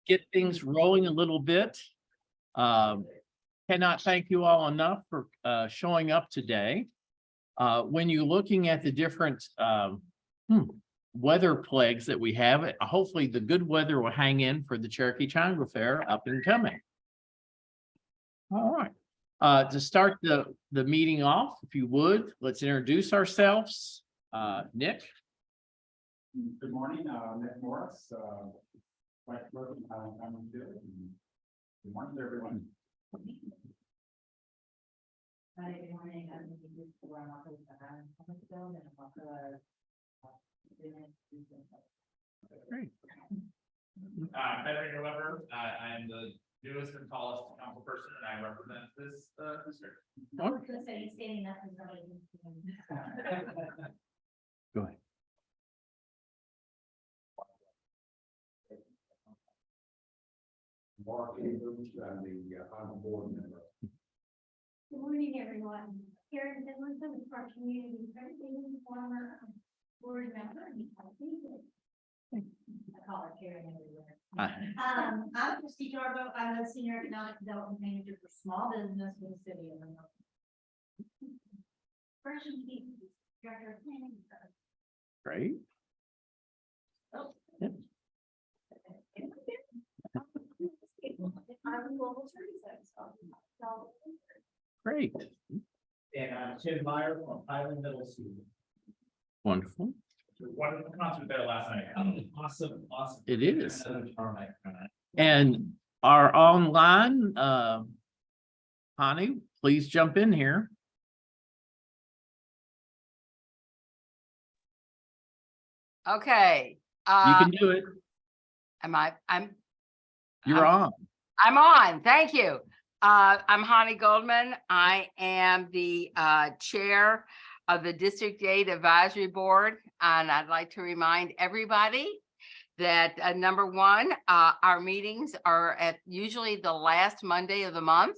get things rolling a little bit. Cannot thank you all enough for showing up today. When you're looking at the different weather plagues that we have, hopefully the good weather will hang in for the Cherokee Triangle Fair up and coming. All right. To start the meeting off, if you would, let's introduce ourselves. Nick. Good morning, Nick Morris, Vice President, Highland Commerce Guild. Good morning, everyone. Hi, good morning. I'm also the Highland Commerce Guild, and I'm also Great. Reno-Weber. I'm the newest and tallest council person, and I represent this district. I was gonna say, standing up is really. Go ahead. Mark Abrams, I'm the board member. Good morning, everyone. Karen Finlinson with our community president, former board member. I call her Karen everywhere. I'm Christy Jarbo. I'm the senior economic development manager for small business for the city of Reno. Fresh and deep, director of planning. Great. Yep. I'm global services. Great. And I'm Tim Meyer from Highland Middle School. Wonderful. Wonderful concert there last night. Awesome. It is. And our online, Connie, please jump in here. Okay. You can do it. You're on. I'm on. Thank you. I'm Honey Goldman. I am the chair of the District 8 Advisory Board. And I'd like to remind everybody that number one, our meetings are at usually the last Monday of the month.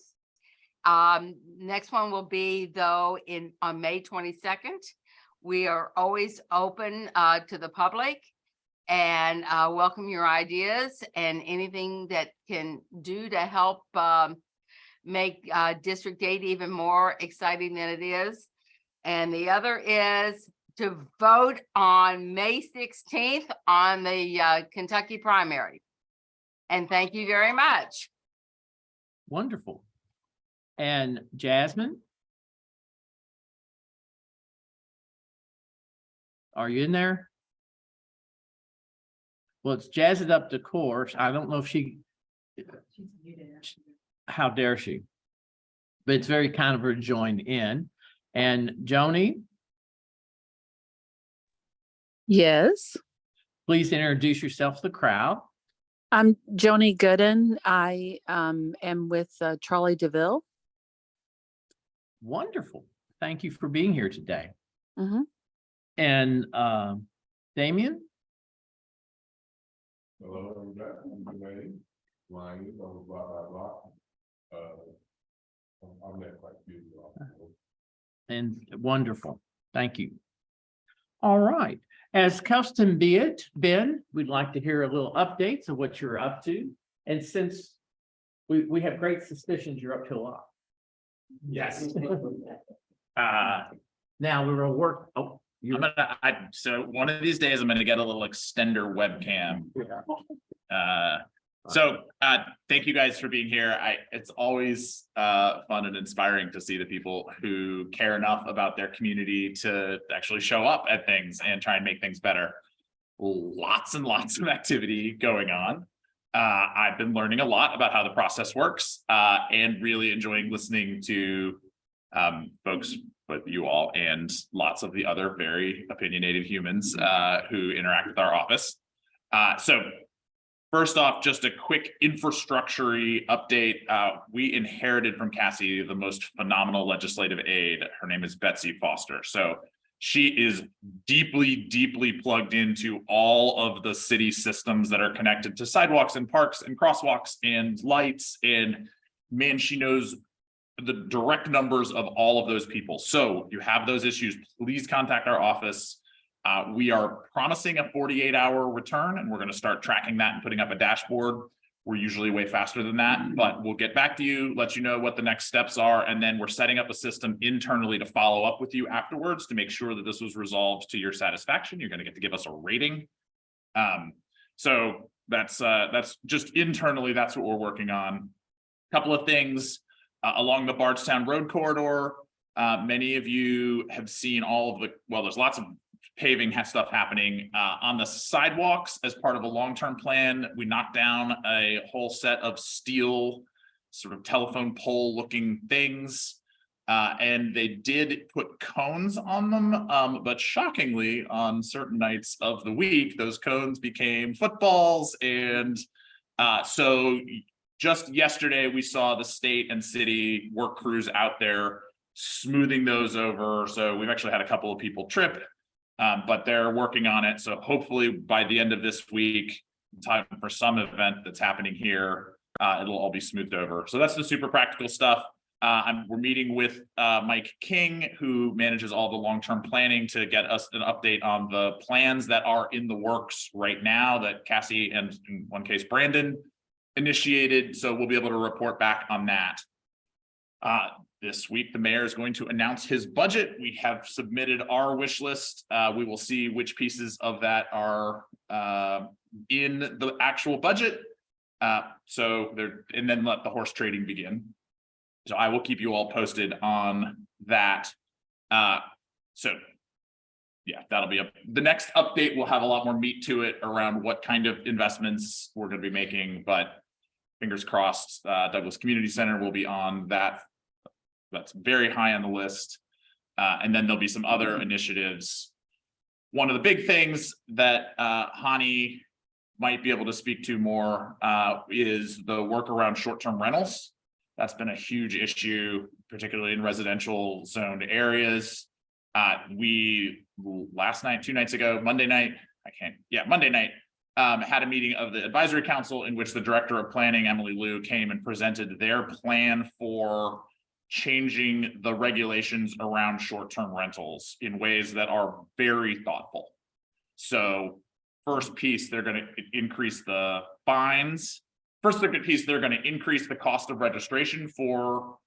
Next one will be though on May 22nd. We are always open to the public and welcome your ideas and anything that can do to help make District 8 even more exciting than it is. And the other is to vote on May 16th on the Kentucky primary. And thank you very much. Wonderful. And Jasmine? Are you in there? Well, it's Jazz It Up to course. I don't know if she, how dare she? But it's very kind of her to join in. And Joni? Yes. Please introduce yourself to the crowd. I'm Joni Gooden. I am with Charlie DeVille. Wonderful. Thank you for being here today. Mm-hmm. And Damien? Hello, I'm Wayne. Lying, blah, blah, blah, blah. I've met quite a few. And wonderful. Thank you. All right. As custom be it, Ben, we'd like to hear a little updates of what you're up to. And since we have great suspicions you're up to a lot. Yes. Now we're gonna work. Oh, So one of these days I'm gonna get a little extender webcam. So thank you guys for being here. It's always fun and inspiring to see the people who care enough about their community to actually show up at things and try and make things better. Lots and lots of activity going on. I've been learning a lot about how the process works and really enjoying listening to folks, but you all and lots of the other very opinionated humans who interact with our office. So first off, just a quick infrastructure update. We inherited from Cassie the most phenomenal legislative aide. Her name is Betsy Foster. So she is deeply, deeply plugged into all of the city systems that are connected to sidewalks and parks and crosswalks and lights. And man, she knows the direct numbers of all of those people. So you have those issues, please contact our office. We are promising a 48-hour return, and we're going to start tracking that and putting up a dashboard. We're usually way faster than that, but we'll get back to you, let you know what the next steps are, and then we're setting up a system internally to follow up with you afterwards to make sure that this was resolved to your satisfaction. You're going to get to give us a rating. So that's just internally, that's what we're working on. A couple of things along the Bardstown Road corridor. Many of you have seen all of the, well, there's lots of paving stuff happening on the sidewalks as part of a long-term plan. We knocked down a whole set of steel sort of telephone pole looking things. And they did put cones on them, but shockingly, on certain nights of the week, those cones became footballs. And so just yesterday, we saw the state and city work crews out there smoothing those over. So we've actually had a couple of people trip, but they're working on it. So hopefully by the end of this week, time for some event that's happening here, it'll all be smoothed over. So that's the super practical stuff. We're meeting with Mike King, who manages all the long-term planning, to get us an update on the plans that are in the works right now that Cassie and in one case Brandon initiated. So we'll be able to report back on that. This week, the mayor is going to announce his budget. We have submitted our wish list. We will see which pieces of that are in the actual budget. And then let the horse trading begin. So I will keep you all posted on that. So yeah, that'll be the next update will have a lot more meat to it around what kind of investments we're going to be making, but fingers crossed, Douglas Community Center will be on that. That's very high on the list. And then there'll be some other initiatives. One of the big things that Hani might be able to speak to more is the work around short-term rentals. That's been a huge issue, particularly in residential zoned areas. We last night, 2 nights ago, Monday night, Monday night, had a meeting of the advisory council in which the director of planning, Emily Liu, came and presented their plan for changing the regulations around short-term rentals in ways that are very thoughtful. So first piece, they're going to increase the fines. First piece, they're going to increase the cost of registration for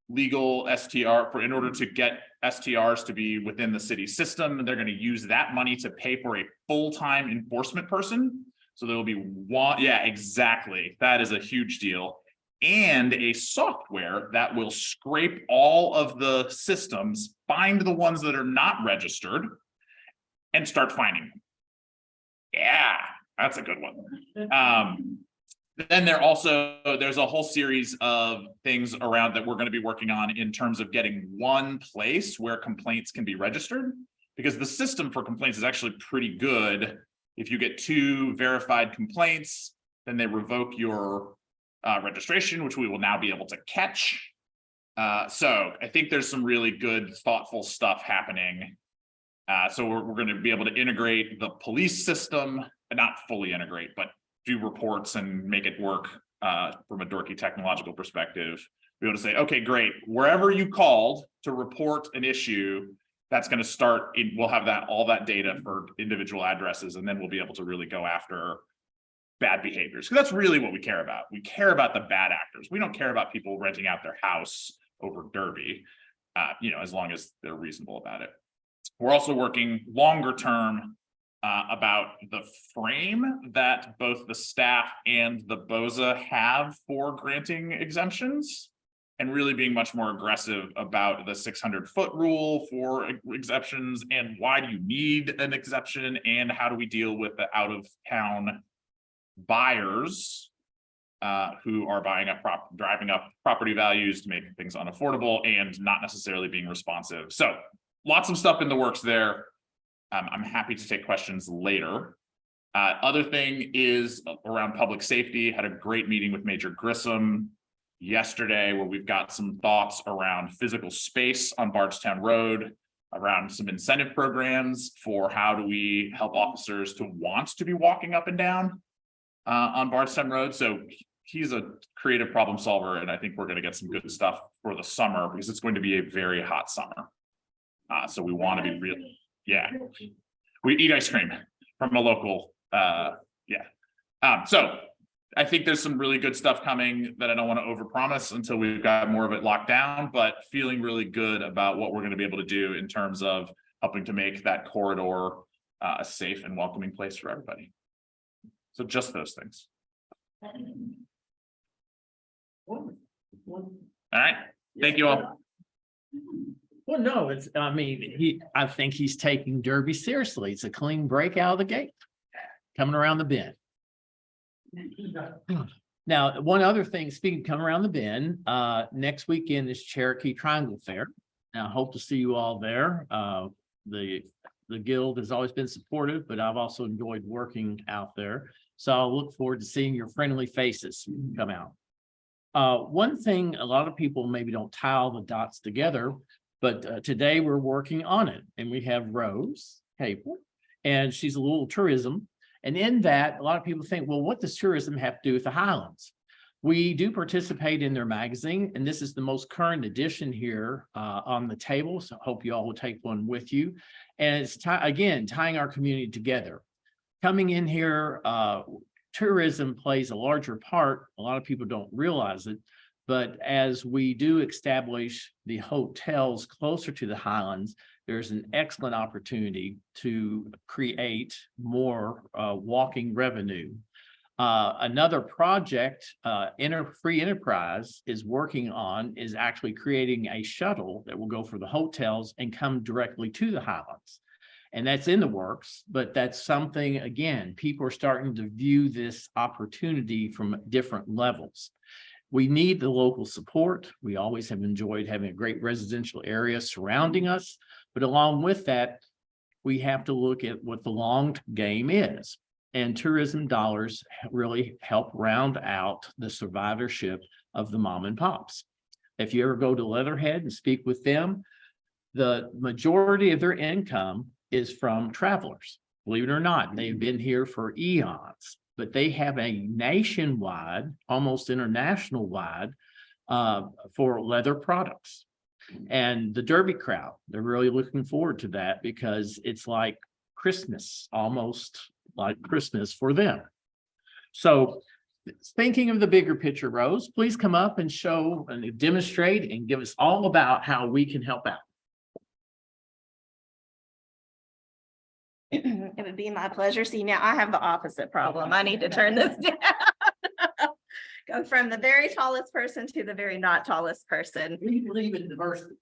legal STR in order to get STRs to be within the city system. And they're going to use that money to pay for a full-time enforcement person. So there will be one. Yeah, exactly. That is a huge deal. And a software that will scrape all of the systems, find the ones that are not registered, and start finding them. Yeah, that's a good one. Then there's a whole series of things around that we're going to be working on in terms of getting one place where complaints can be registered, because the system for complaints is actually pretty good. If you get 2 verified complaints, then they revoke your registration, which we will now be able to catch. So I think there's some really good, thoughtful stuff happening. So we're going to be able to integrate the police system, not fully integrate, but do reports and make it work from a dorky technological perspective. Be able to say, okay, great. Wherever you called to report an issue, that's going to start. We'll have all that data for individual addresses, and then we'll be able to really go after bad behaviors, because that's really what we care about. We care about the bad actors. We don't care about people renting out their house over Derby, as long as they're reasonable about it. We're also working longer term about the frame that both the staff and the BOZA have for granting exemptions, and really being much more aggressive about the 600-foot rule for exceptions, and why do you need an exception, and how do we deal with the out-of-town buyers who are driving up property values to make things unaffordable and not necessarily being responsive. So lots of stuff in the works there. I'm happy to take questions later. Other thing is around public safety. Had a great meeting with Major Grissom yesterday, where we've got some thoughts around physical space on Bardstown Road, around some incentive programs for how do we help officers to want to be walking up and down on Bardstown Road. So he's a creative problem solver, and I think we're going to get some good stuff for the summer, because it's going to be a very hot summer. So we want to be real. Yeah. We eat ice cream from a local, so I think there's some really good stuff coming that I don't want to overpromise until we've got more of it locked down, but feeling really good about what we're going to be able to do in terms of helping to make that corridor a safe and welcoming place for everybody. So just those things. All right. Thank you all. Well, no, I think he's taking Derby seriously. It's a clean break out of the gate, coming around the bend. Now, one other thing, speaking of coming around the bend, next weekend is Cherokee Triangle Fair. Now, I hope to see you all there. The guild has always been supportive, but I've also enjoyed working out there. So I'll look forward to seeing your friendly faces come out. One thing, a lot of people maybe don't tie all the dots together, but today we're working on it. And we have Rose Caple, and she's a Louisville Tourism. And in that, a lot of people think, well, what does tourism have to do with the Highlands? We do participate in their magazine, and this is the most current edition here on the table. So I hope you all will take one with you. And it's, again, tying our community together. Coming in here, tourism plays a larger part. A lot of people don't realize it. But as we do establish the hotels closer to the Highlands, there's an excellent opportunity to create more walking revenue. Another project Free Enterprise is working on is actually creating a shuttle that will go for the hotels and come directly to the Highlands. And that's in the works, but that's something, again, people are starting to view this opportunity from different levels. We need the local support. We always have enjoyed having a great residential area surrounding us, but along with that, we have to look at what the long game is. And tourism dollars really help round out the survivorship of the mom and pops. If you ever go to Leatherhead and speak with them, the majority of their income is from travelers. Believe it or not, they've been here for eons, but they have a nationwide, almost international wide, for leather products. And the Derby crowd, they're really looking forward to that because it's like Christmas, almost like Christmas for them. So thinking of the bigger picture, Rose, please come up and show and demonstrate and give us all about how we can help out. It would be my pleasure. See, now I have the opposite problem. I need to turn this down. Go from the very tallest person to the very not tallest person. We believe in diversity.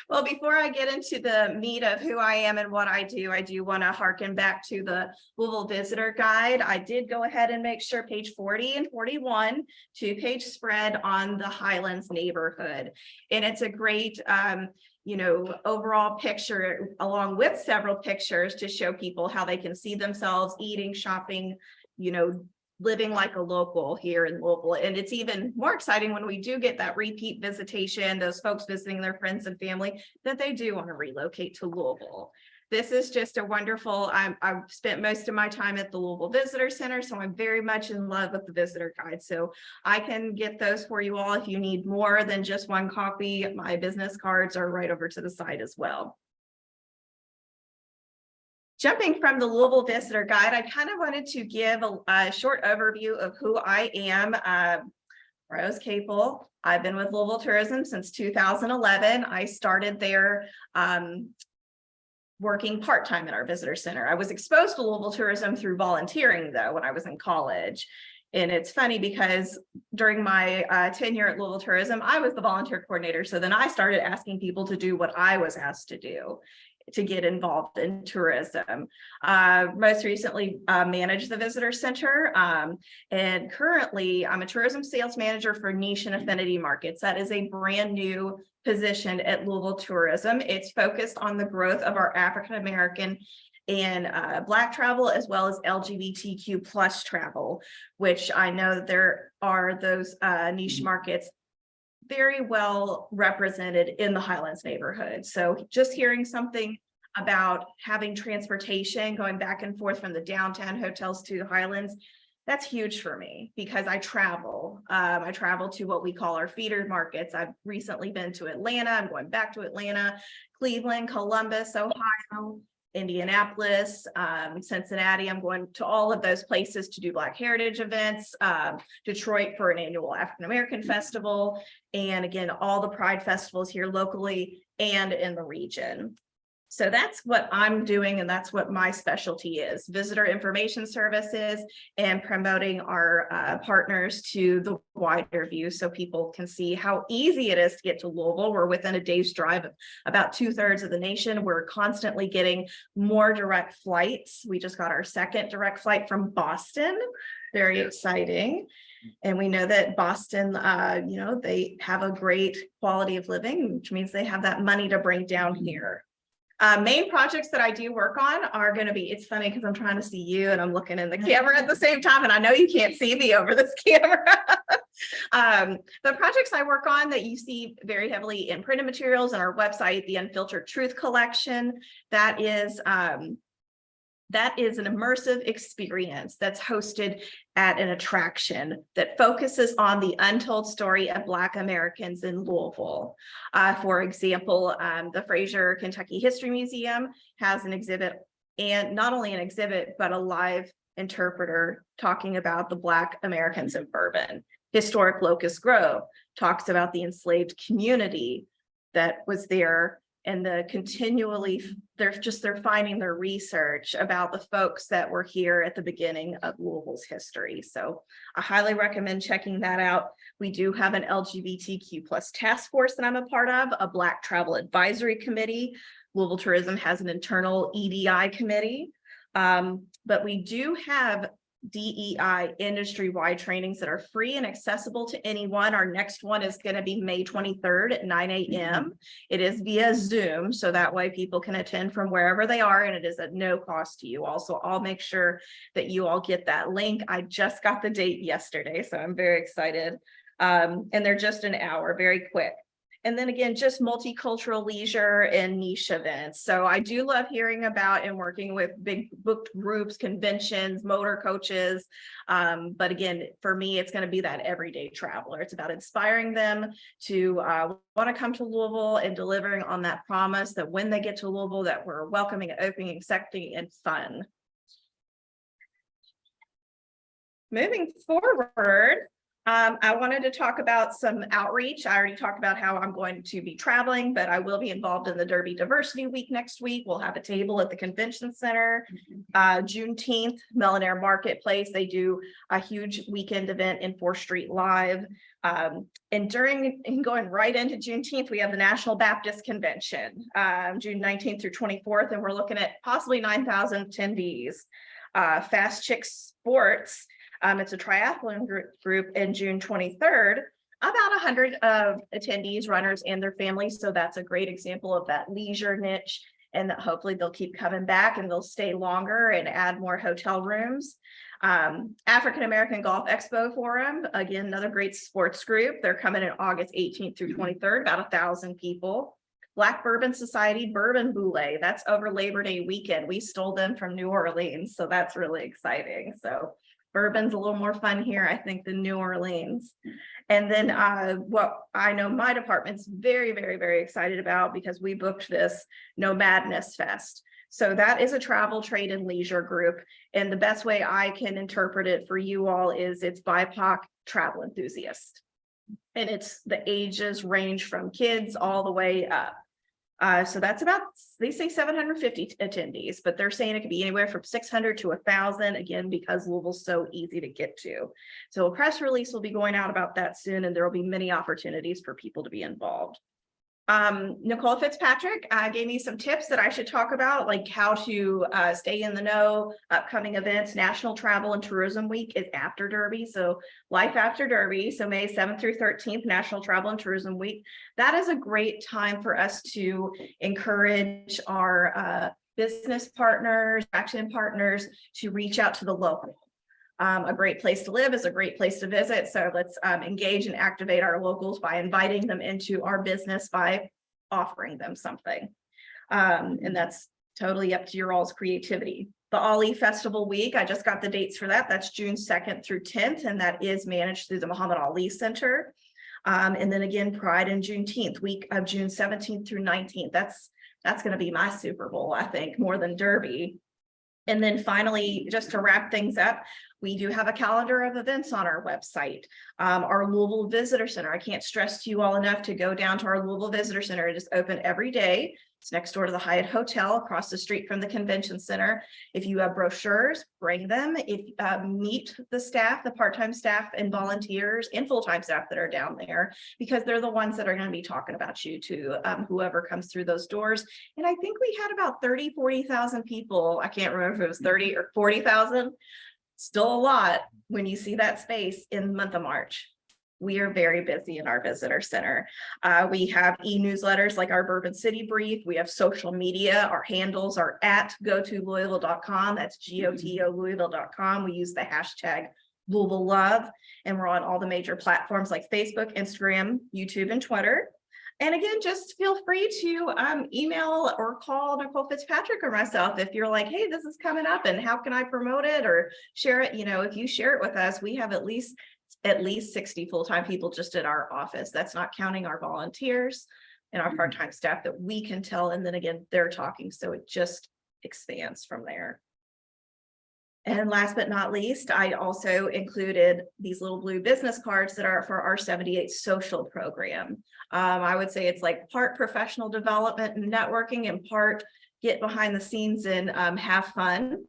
Well, before I get into the meat of who I am and what I do want to harken back to the Louisville Visitor Guide. I did go ahead and make sure page 40 and 41, 2-page spread on the Highlands neighborhood. And it's a great overall picture along with several pictures to show people how they can see themselves eating, shopping, living like a local here in Louisville. And it's even more exciting when we do get that repeat visitation, those folks visiting their friends and family, that they do want to relocate to Louisville. This is just a wonderful, I've spent most of my time at the Louisville Visitor Center, so I'm very much in love with the visitor guide. So I can get those for you all if you need more than just one copy. My business cards are right over to the side as well. Jumping from the Louisville Visitor Guide, I kind of wanted to give a short overview of who I am. Rose Caple. I've been with Louisville Tourism since 2011. I started there working part-time in our visitor center. I was exposed to Louisville Tourism through volunteering though when I was in college. And it's funny because during my tenure at Louisville Tourism, I was the volunteer coordinator. So then I started asking people to do what I was asked to do to get involved in tourism. Most recently managed the visitor center. And currently I'm a tourism sales manager for niche and affinity markets. That is a brand new position at Louisville Tourism. It's focused on the growth of our African-American and Black travel, as well as LGBTQ plus travel, which I know there are those niche markets very well represented in the Highlands neighborhood. So just hearing something about having transportation going back and forth from the downtown hotels to Highlands That's huge for me because I travel. I travel to what we call our feeder markets. I've recently been to Atlanta. I'm going back to Atlanta, Cleveland, Columbus, Ohio, Indianapolis, Cincinnati. I'm going to all of those places to do Black Heritage events, Detroit for an annual African American festival, and again, all the Pride festivals here locally and in the region. So that's what I'm doing, and that's what my specialty is: visitor information services and promoting our partners to the wider view so people can see how easy it is to get to Louisville. We're within a day's drive of about 2/3 of the nation. We're constantly getting more direct flights. We just got our second direct flight from Boston. Very exciting. And we know that Boston, they have a great quality of living, which means they have that money to bring down here. Main projects that I do work on are going to be, it's funny because I'm trying to see you and I'm looking in the camera at the same time, and I know you can't see me over this camera. The projects I work on that you see very heavily in printed materials and our website, the Unfiltered Truth Collection, that is an immersive experience that's hosted at an attraction that focuses on the untold story of Black Americans in Louisville. For example, the Fraser Kentucky History Museum has an exhibit, and not only an exhibit, but a live interpreter talking about the Black Americans in Bourbon. Historic Locust Grove talks about the enslaved community that was there, and they're finding their research about the folks that were here at the beginning of Louisville's history. So I highly recommend checking that out. We do have an LGBTQ+ task force that I'm a part of, a Black Travel Advisory Committee. Louisville Tourism has an internal EDI committee, but we do have DEI industry-wide trainings that are free and accessible to anyone. Our next one is going to be May 23rd at 9 a.m. It is via Zoom, so that way people can attend from wherever they are, and it is at no cost to you. Also, I'll make sure that you all get that link. I just got the date yesterday, so I'm very excited. And they're just an hour, very quick. And then again, just multicultural leisure and niche events. So I do love hearing about and working with big booked groups, conventions, motor coaches. But again, for me, it's going to be that everyday traveler. It's about inspiring them to want to come to Louisville and delivering on that promise that when they get to Louisville, that we're welcoming, opening, accepting, and fun. Moving forward, I wanted to talk about some outreach. I already talked about how I'm going to be traveling, but I will be involved in the Derby Diversity Week next week. We'll have a table at the convention center. Juneteenth, Millionaire Marketplace, they do a huge weekend event in 4th Street Live. And going right into Juneteenth, we have the National Baptist Convention, June 19th through 24th, and we're looking at possibly 9,000 attendees. Fast Chick Sports, it's a triathlon group in June 23rd, about 100 attendees, runners, and their families. So that's a great example of that leisure niche, and that hopefully they'll keep coming back and they'll stay longer and add more hotel rooms. African American Golf Expo Forum, again, another great sports group. They're coming in August 18th through 23rd, about 1,000 people. Black Bourbon Society Bourbon Boulay, that's over Labor Day weekend. We stole them from New Orleans, so that's really exciting. So bourbon's a little more fun here, I think, than New Orleans. And then what I know my department's very, very, very excited about, because we booked this No Madness Fest. So that is a travel, trade, and leisure group. And the best way I can interpret it for you all is it's BIPOC travel enthusiast. And it's the ages range from kids all the way up. So that's about, they say 750 attendees, but they're saying it could be anywhere from 600 to 1,000, again, because Louisville's so easy to get to. So a press release will be going out about that soon, and there will be many opportunities for people to be involved. Nicole Fitzpatrick gave me some tips that I should talk about, like how to stay in the know, upcoming events. National Travel and Tourism Week is after Derby, so life after Derby. So May 7th through 13th, National Travel and Tourism Week. That is a great time for us to encourage our business partners, action partners, to reach out to the local. A great place to live is a great place to visit. So let's engage and activate our locals by inviting them into our business, by offering them something. And that's totally up to your all's creativity. The Ollie Festival Week, I just got the dates for that. That's June 2nd through 10th, and that is managed through the Muhammad Ali Center. And then again, Pride and Juneteenth, week of June 17th through 19th. That's going to be my Super Bowl, I think, more than Derby. And then finally, just to wrap things up, we do have a calendar of events on our website. Our Louisville Visitor Center, I can't stress to you all enough to go down to our Louisville Visitor Center. It is open every day. It's next door to the Hyatt Hotel, across the street from the convention center. If you have brochures, bring them. If meet the staff, the part-time staff and volunteers and full-time staff that are down there, because they're the ones that are going to be talking about you to whoever comes through those doors. And I think we had about 40,000 people. I can't remember if it was 30 or 40,000. Still a lot when you see that space in the month of March. We are very busy in our visitor center. We have e-newsletters like our Bourbon City Brief. We have social media. Our handles are at gotolouisville.com. That's GOTO Louisville.com. We use the hashtag Louisville Love, and we're on all the major platforms like Facebook, Instagram, YouTube, and Twitter. And again, just feel free to email or call Nicole Fitzpatrick or myself if you're like, hey, this is coming up and how can I promote it or share it? You know, if you share it with us, we have at least 60 full-time people just in our office. That's not counting our volunteers and our part-time staff that we can tell. And then again, they're talking. So it just expands from there. And last but not least, I also included these little blue business cards that are for our 78 social program. I would say it's like part professional development and networking and part get behind the scenes and have fun.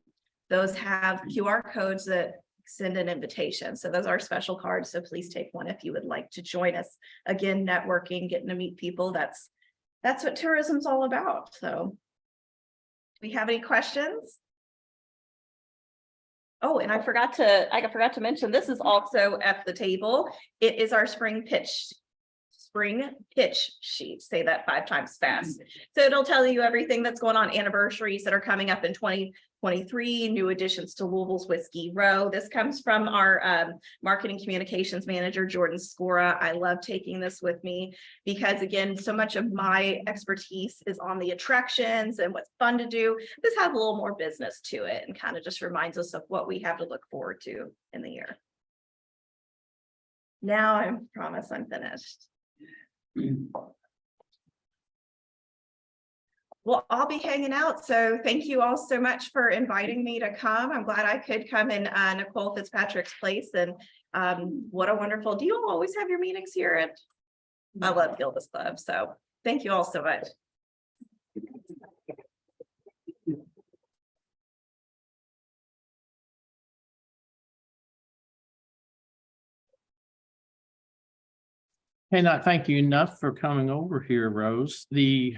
Those have QR codes that send an invitation. So those are special cards. So please take one if you would like to join us. Again, networking, getting to meet people. That's what tourism's all about. So do we have any questions? Oh, and I forgot to mention, this is also at the table. It is our spring pitch sheet. Say that 5 times fast. So it'll tell you everything that's going on, anniversaries that are coming up in 2023, new additions to Louisville's Whiskey Row. This comes from our marketing communications manager, Jordan Scora. I love taking this with me because again, so much of my expertise is on the attractions and what's fun to do. This has a little more business to it and kind of just reminds us of what we have to look forward to in the year. Now I promise I'm finished. Well, I'll be hanging out. So thank you all so much for inviting me to come. I'm glad I could come in Nicole Fitzpatrick's place. And what a wonderful, do you all always have your meetings here at I love Gilda's Club. So thank you all so much. Cannot thank you enough for coming over here, Rose. The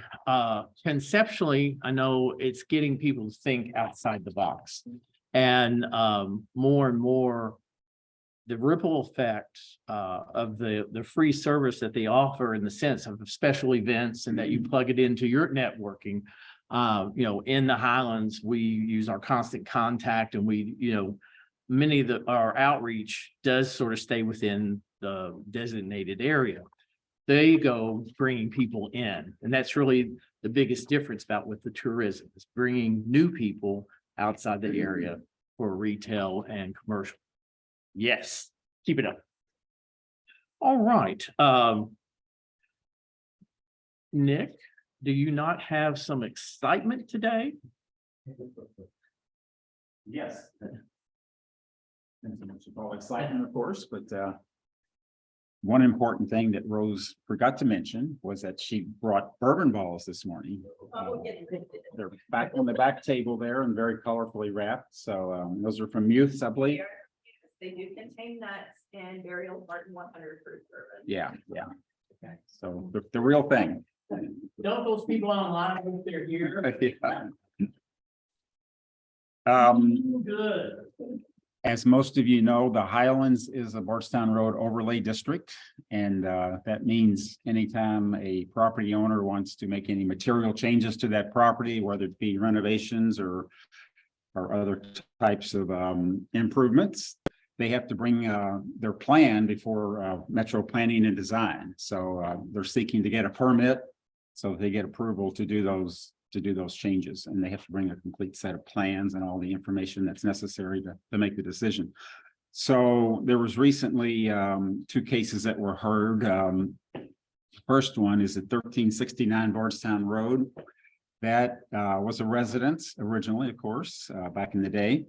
conceptually, I know it's getting people to think outside the box. And more, the ripple effect of the free service that they offer in the sense of special events and that you plug it into your networking. You know, in the Highlands, we use our constant contact and we, you know, many of our outreach does sort of stay within the designated area. They go bringing people in, and that's really the biggest difference about with the tourism is bringing new people outside the area for retail and commercial. Yes, keep it up. All right. Nick, do you not have some excitement today? Yes. And so much all excitement, of course, but one important thing that Rose forgot to mention was that she brought bourbon balls this morning. They're back on the back table there and very colorfully wrapped. So those are from Youths, I believe. They do contain nuts and burial Martin 100 proof bourbon. Yeah. Okay. So the real thing. Don't those people online if they're here? Good. As most of you know, the Highlands is a Bardstown Road overlay district. And that means anytime a property owner wants to make any material changes to that property, whether it be renovations or other types of improvements, they have to bring their plan before Metro Planning and Design. So they're seeking to get a permit so they get approval to do those do those changes, and they have to bring a complete set of plans and all the information that's necessary to make the decision. So there was recently two cases that were heard. First one is at 1369 Bardstown Road. That was a residence originally, of course, back in the day.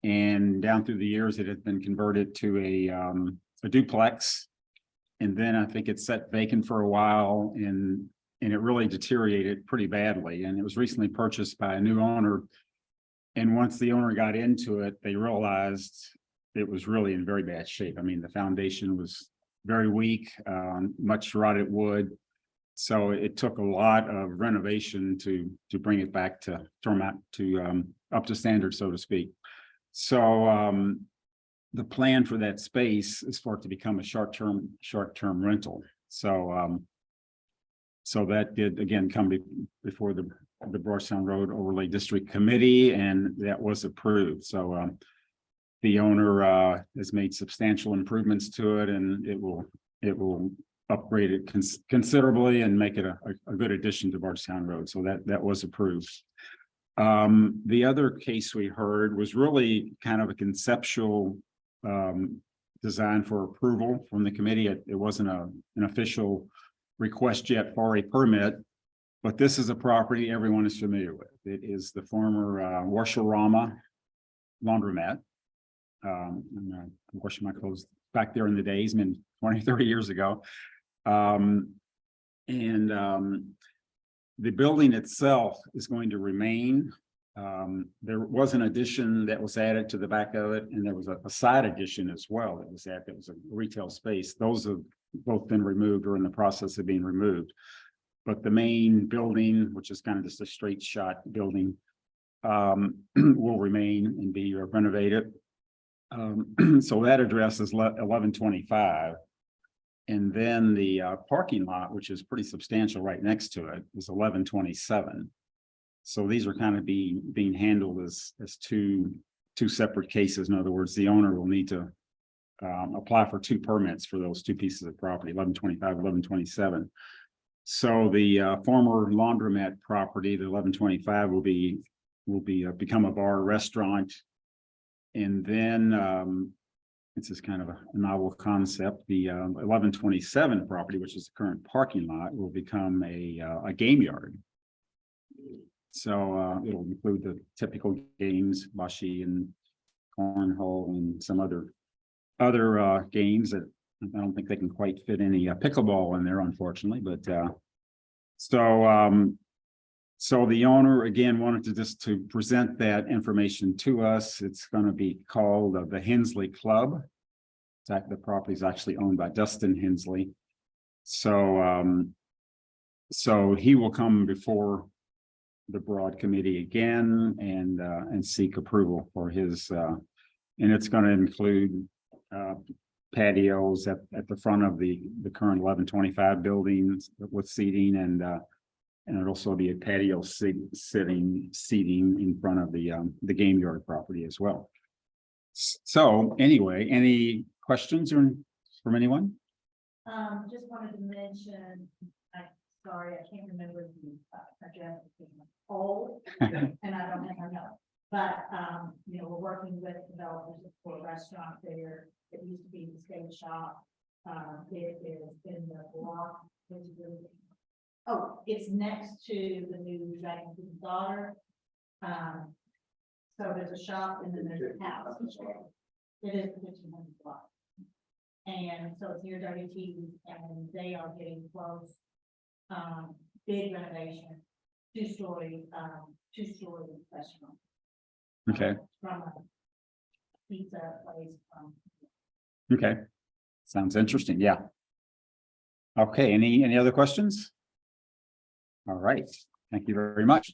And down through the years, it had been converted to a duplex. And then I think it sat vacant for a while, and it really deteriorated pretty badly. And it was recently purchased by a new owner. And once the owner got into it, they realized it was really in very bad shape. I mean, the foundation was very weak, much rotted wood. So it took a lot of renovation to bring it back to up to standard, so to speak. So the plan for that space is for it to become a short-term rental. So so that did again come before the Bardstown Road Overlay District Committee, and that was approved. So the owner has made substantial improvements to it, and it will upgrade it considerably and make it a good addition to Bardstown Road. So that was approved. The other case we heard was really kind of a conceptual design for approval from the committee. It wasn't an official request yet for a permit, but this is a property everyone is familiar with. It is the former Washerama laundromat. I'm washing my clothes back there in the days, I mean, 20, 30 years ago. The building itself is going to remain. There was an addition that was added to the back of it, and there was a side addition as well that was added. That was a retail space. Those have both been removed or in the process of being removed. But the main building, which is kind of just a straight shot building, will remain and be renovated. So that address is 1125. And then the parking lot, which is pretty substantial right next to it, is 1127. So these are kind of being handled as two separate cases. In other words, the owner will need to apply for two permits for those two pieces of property, 1125, 1127. So the former laundromat property, the 1125, will become a bar restaurant. And then this is kind of a novel concept. The 1127 property, which is the current parking lot, will become a game yard. So it'll include the typical games, Bashi and cornhole, and some other games that I don't think they can quite fit any pickleball in there, unfortunately. But so the owner again wanted to present that information to us. It's going to be called the Hensley Club. In fact, the property is actually owned by Dustin Hensley. So so he will come before the Broad Committee again and seek approval for his and it's going to include patios at the front of the current 1125 buildings with seating, and it'll also be a patio seating in front of the game yard property as well. So anyway, any questions from anyone? Just wanted to mention, sorry, I can't remember the address, old, and I don't have my notes. But, we're working with developers for a restaurant there. It used to be the skate shop. It is in the block. It's next to the new Dragon King's Daughter. So there's a shop and then there's a house. It is the 1500 block. And so it's near WT, and they are getting close. Big renovation, two-story restaurant. Okay. From a pizza place. Okay. Sounds interesting. Yeah. Okay. Any other questions? All right. Thank you very much.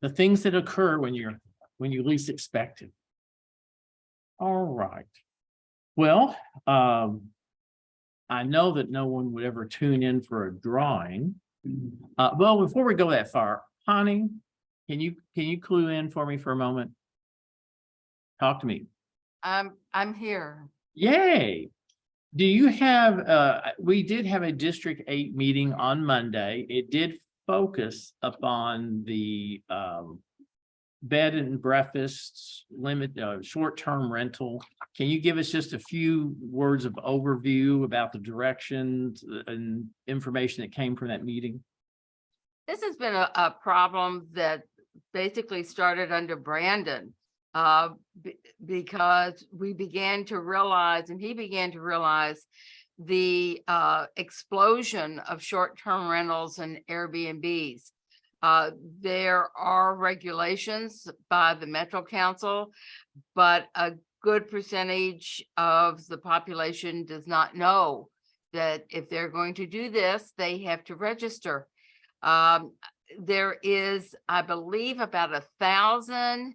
The things that occur when you least expect it. All right. Well, I know that no one would ever tune in for a drawing. Well, before we go that far, Connie, can you clue in for me for a moment? Talk to me. I'm here. Yay. Do you have, we did have a District 8 meeting on Monday. It did focus upon the bed and breakfasts limit, short-term rental. Can you give us just a few words of overview about the directions and information that came from that meeting? This has been a problem that basically started under Brandon. Because we began to realize, and he began to realize, the explosion of short-term rentals and Airbnbs. There are regulations by the Metro Council, but a good percentage of the population does not know that if they're going to do this, they have to register. There is, I believe, about 1,000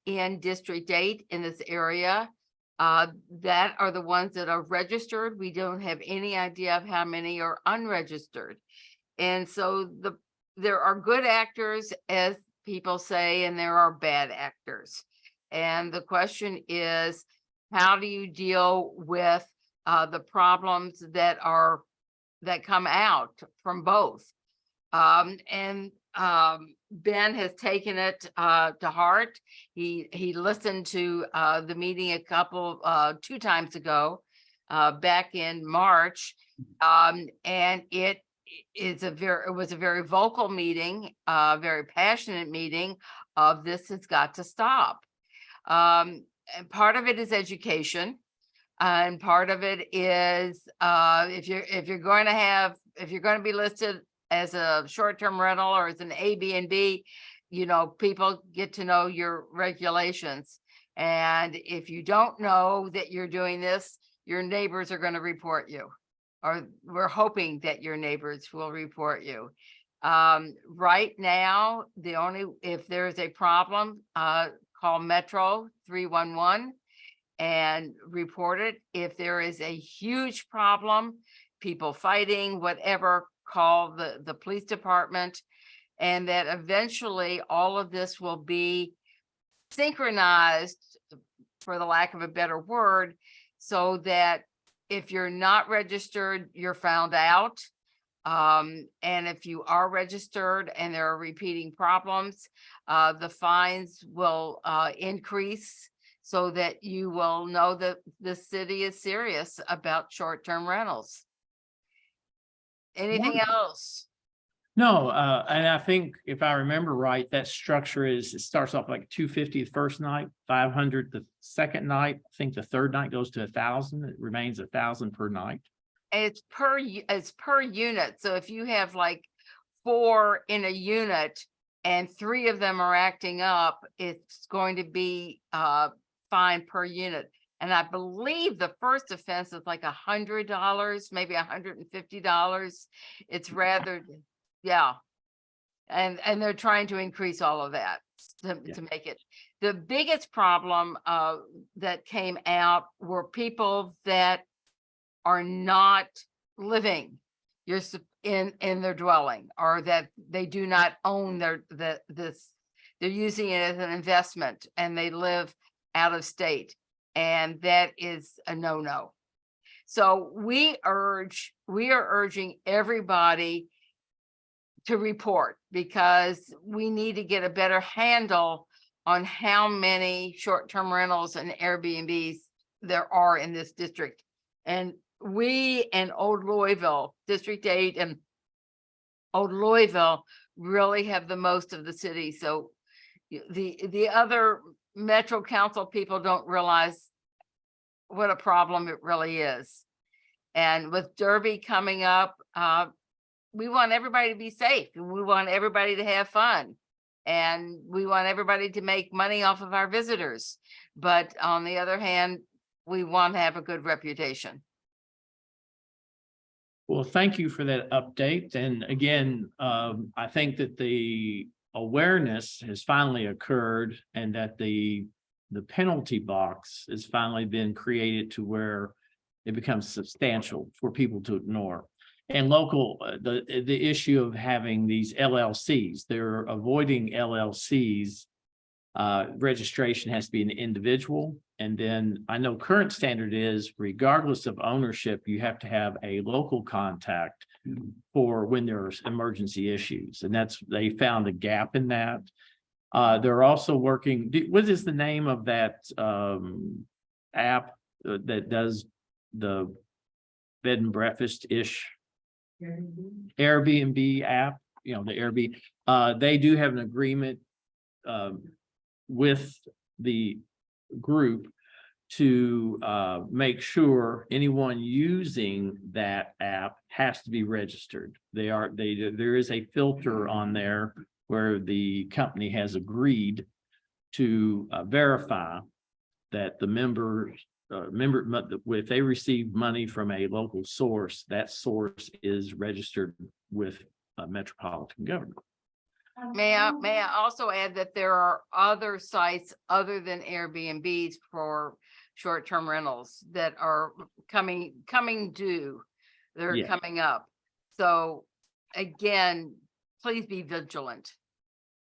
in District 8 in this area. That are the ones that are registered. We don't have any idea of how many are unregistered. And so there are good actors, as people say, and there are bad actors. And the question is, how do you deal with the problems that come out from both? Ben has taken it to heart. He listened to the meeting two times ago, back in March, and it was a very vocal meeting, very passionate meeting of this has got to stop. And part of it is education, and part of it is if you're going to be listed as a short-term rental or as an Airbnb, people get to know your regulations. And if you don't know that you're doing this, your neighbors are going to report you, or we're hoping that your neighbors will report you. Right now, if there's a problem, call Metro 311 and report it. If there is a huge problem, people fighting, whatever, call the police department, and that eventually all of this will be synchronized, for the lack of a better word, so that if you're not registered, you're found out. And if you are registered and there are repeating problems, the fines will increase, so that you will know that the city is serious about short-term rentals. Anything else? No, and I think if I remember right, that structure it starts off like 250 the first night, 500 the second night. I think the third night goes to 1,000. It remains 1,000 per night. It's per unit. So if you have like 4 in a unit and 3 of them are acting up, it's going to be fine per unit. And I believe the first offense is like $100, maybe $150. It's rather, yeah. And they're trying to increase all of that to make it. The biggest problem that came out were people that are not living in their dwelling, or that they do not own they're using it as an investment and they live out of state. And that is a no-no. So we are urging everybody to report, because we need to get a better handle on how many short-term rentals and Airbnbs there are in this district. And we and Old Louisville, District 8 and Old Louisville really have the most of the city. So the other Metro Council people don't realize what a problem it really is. And with Derby coming up, we want everybody to be safe, and we want everybody to have fun, and we want everybody to make money off of our visitors. But on the other hand, we want to have a good reputation. Well, thank you for that update. And again, I think that the awareness has finally occurred, and that the penalty box has finally been created to where it becomes substantial for people to ignore. And local, the issue of having these LLCs, they're avoiding LLCs Registration has to be an individual. And then I know current standard is regardless of ownership, you have to have a local contact for when there's emergency issues. And they found a gap in that. They're also working, what is the name of that app that does the bed and breakfast-ish? Airbnb app, the Airbnb. They do have an agreement with the group to make sure anyone using that app has to be registered. There is a filter on there where the company has agreed to verify that the if they receive money from a local source, that source is registered with a metropolitan government. May I also add that there are other sites other than Airbnbs for short-term rentals that are coming due. They're Yeah. coming up. So again, please be vigilant.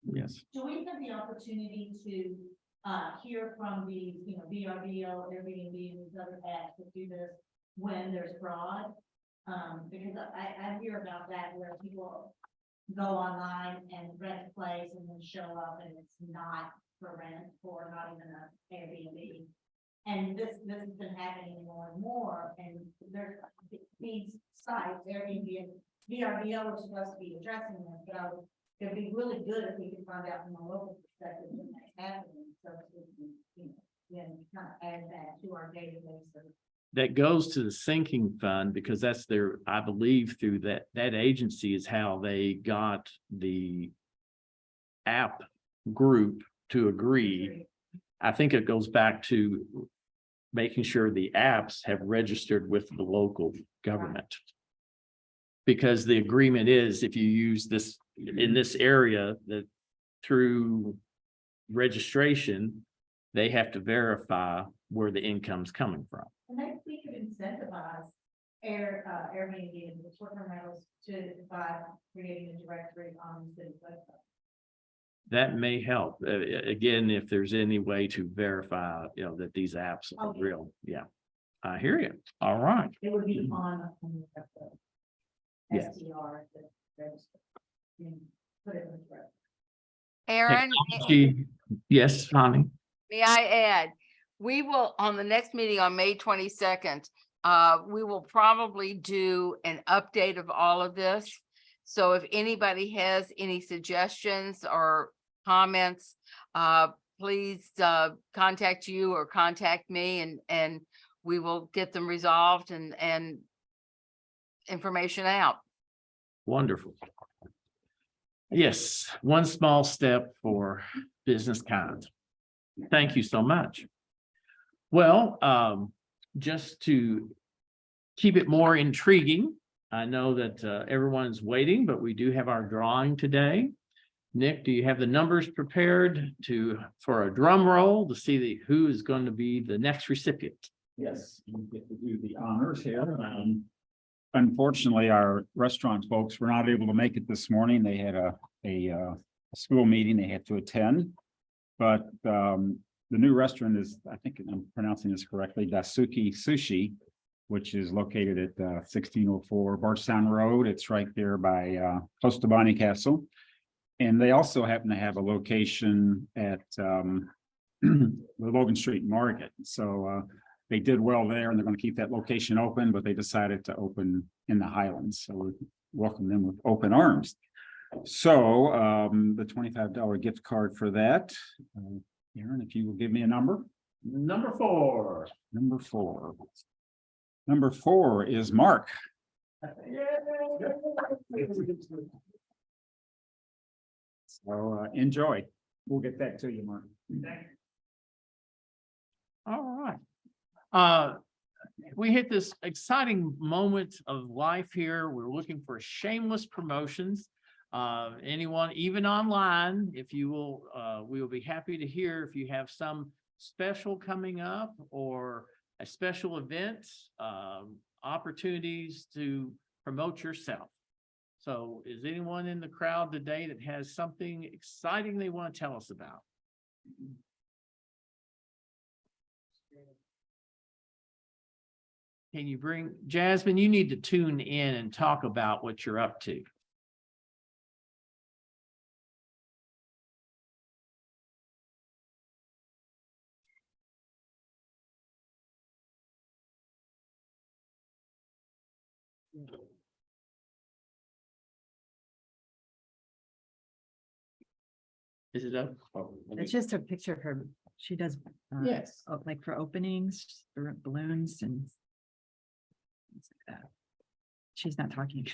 Yes. Do we have the opportunity to hear from the, VRBO, Airbnb, and these other apps that do this when there's fraud? Because I hear about that where people go online and rent a place and then show up and it's not for rent or not even an Airbnb. And this has been happening more and more, and there's these sites, Airbnb and VRBO are supposed to be addressing this, but it'd be really good if we could find out from a local perspective when that's happening, so that we can, then kind of add that to our database of. That goes to the sinking fund because that's I believe through that agency is how they got the app group to agree. I think it goes back to making sure the apps have registered with the local government. Because the agreement is if you use this in this area that through registration, they have to verify where the income's coming from. And maybe we could incentivize Airbnb and the short-term rentals by creating a directory on the city website. That may help. Again, if there's any way to verify, that these apps are Okay. real. Yeah. I hear you. All right. It would be on the Yeah. STR to register. And put it in the directory. Aaron, Yes, Connie. may I add, we will, on the next meeting on May 22nd, we will probably do an update of all of this. So if anybody has any suggestions or comments, please contact you or contact me and we will get them resolved and information out. Wonderful. Yes, one small step for business kind. Thank you so much. Well, just to keep it more intriguing, I know that everyone's waiting, but we do have our drawing today. Nick, do you have the numbers prepared for a drum roll to see who is going to be the next recipient? Yes, we get to do the honors here. Unfortunately, our restaurant folks were not able to make it this morning. They had a school meeting they had to attend. But the new restaurant is, I think I'm pronouncing this correctly, Dasuki Sushi, which is located at 1604 Bardstown Road. It's right there by close to Bonnie Castle. And they also happen to have a location at the Logan Street Market. So they did well there and they're going to keep that location open, but they decided to open in the Highlands. So we welcome them with open arms. So the $25 gift card for that. Aaron, if you will give me a number. Number 4. Number 4. Number 4 is Mark. So enjoy. We'll get that to you, Mark. All right. We hit this exciting moment of life here. We're looking for shameless promotions. Anyone, even online, if you will, we will be happy to hear if you have some special coming up or a special event, opportunities to promote yourself. So is anyone in the crowd today that has something exciting they want to tell us about? Can you bring, Jasmine, you need to tune in and talk about what you're up to. Is it up? Oh, let me- It's just a picture of her. She does. Yes. Like for openings, for balloons and. things like that. She's not talking.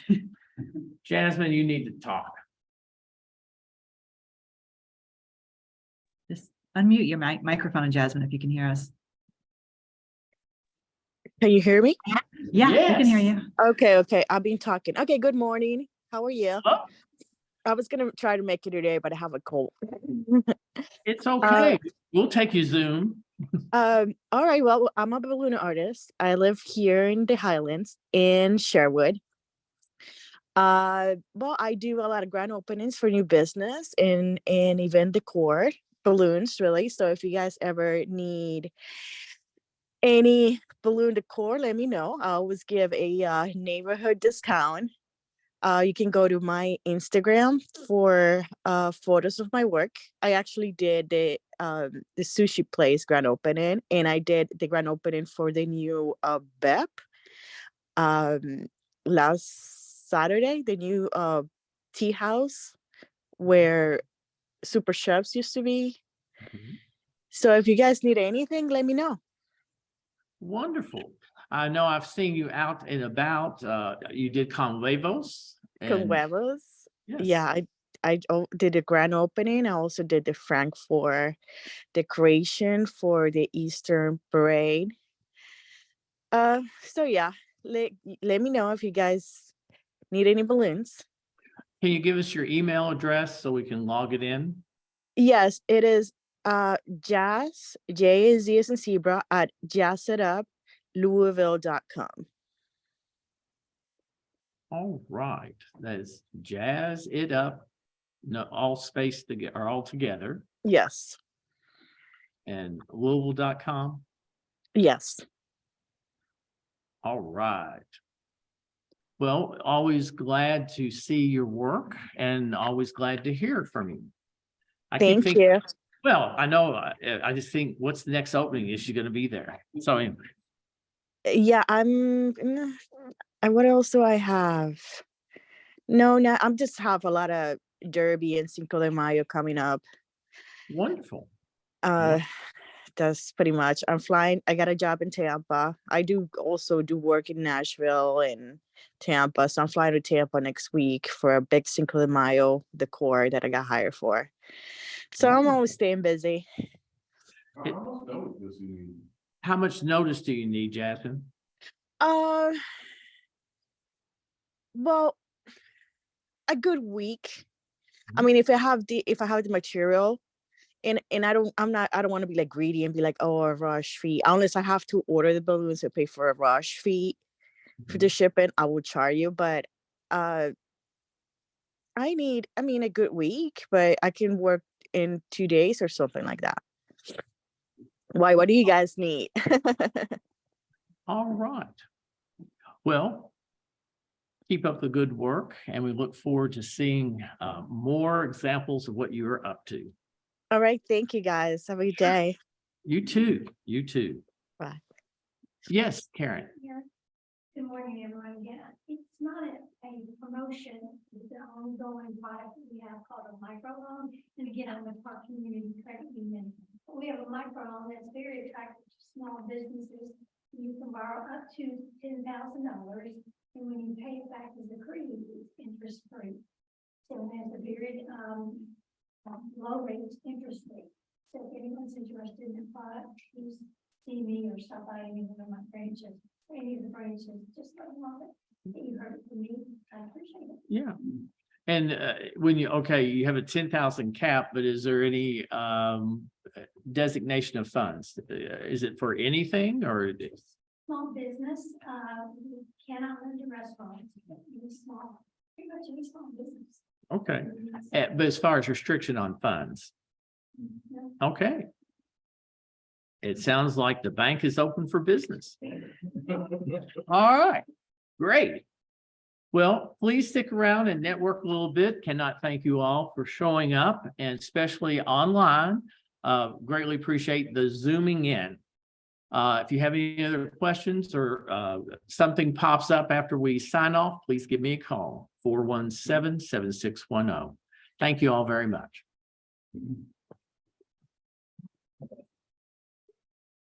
Jasmine, you need to talk. Just unmute your microphone, Jasmine, if you can hear us. Can you hear me? Yeah, we can hear Yes. you. Okay. I've been talking. Okay, good morning. How are you? Oh. I was gonna try to make it today, but I have a cold. It's okay. We'll take you Zoom. All right, well, I'm a balloon artist. I live here in the Highlands in Sherwood. Well, I do a lot of grand openings for new business and event decor, balloons, really. So if you guys ever need any balloon decor, let me know. I always give a neighborhood discount. You can go to my Instagram for photos of my work. I actually did the sushi place grand opening, and I did the grand opening for the new BEP last Saturday, the new tea house where Super Chefs used to be. Mhm. So if you guys need anything, let me know. Wonderful. I know I've seen you out and about. You did Convivos. Con and- huevos. Yes. Yeah, I did the grand opening. I also did the Frankfurt decoration for the Eastern parade. So yeah, let me know if you guys need any balloons. Can you give us your email address so we can log it in? Yes, it is Jazz, J as in zebra, at jazzitup.louisville.com. All right, that is Jazz It Up, no, all spaced together, or all together, Yes. and Louisville.com. Yes. All right. Well, always glad to see your work and always glad to hear from you. I keep Thank thinking, you. well, I know, I just think, what's the next opening? Is she going to be there? So anyway, Yeah, and what else do I have? No, I'm just have a lot of Derby and Cinco de Mayo coming up. wonderful. Uh, that's pretty much. I'm flying. I got a job in Tampa. I do also do work in Nashville and Tampa. So I'm flying to Tampa next week for a big Cinco de Mayo decor that I got hired for. So I'm always staying busy. How much notice do you need, Jasmine? Well, a good week. I mean, if I have the material, and I don't want to be like greedy and be like, oh, a rush fee. Unless I have to order the balloons and pay for a rush fee for the shipping, I will charge you. But I mean, a good week, but I can work in 2 days or something like that. Why? What do you guys need? All right. Well, keep up the good work, and we look forward to seeing more examples of what you're up to. All right. Thank you guys. Have a good day. You too. You too. Bye. Yes, Karen. Yeah. Good morning, everyone. Yeah, it's not a promotion, it's an ongoing product that we have called a microloan. And again, I'm with our community credit union. We have a microloan that's very attractive to small businesses. You can borrow up to $10,000, and when you pay it back as accrued, it's interest free. So it has a very low rate interest rate. So if anyone's interested in the product, please see me or stop by any one of my branches. Any of the branches, just let them know that you heard it from me. I appreciate it. Yeah. And when you have a 10,000 cap, but is there any designation of funds? Is it for anything or? Small business, we cannot run to restaurants, but any small, pretty much any small business. Okay. But as far as restriction on funds, Okay. It sounds like the bank is open for business. All right, great. Well, please stick around and network a little bit. Cannot thank you all for showing up, and especially online. Greatly appreciate the zooming in. If you have any other questions or something pops up after we sign off, please give me a call, 417-7610. Thank you all very much.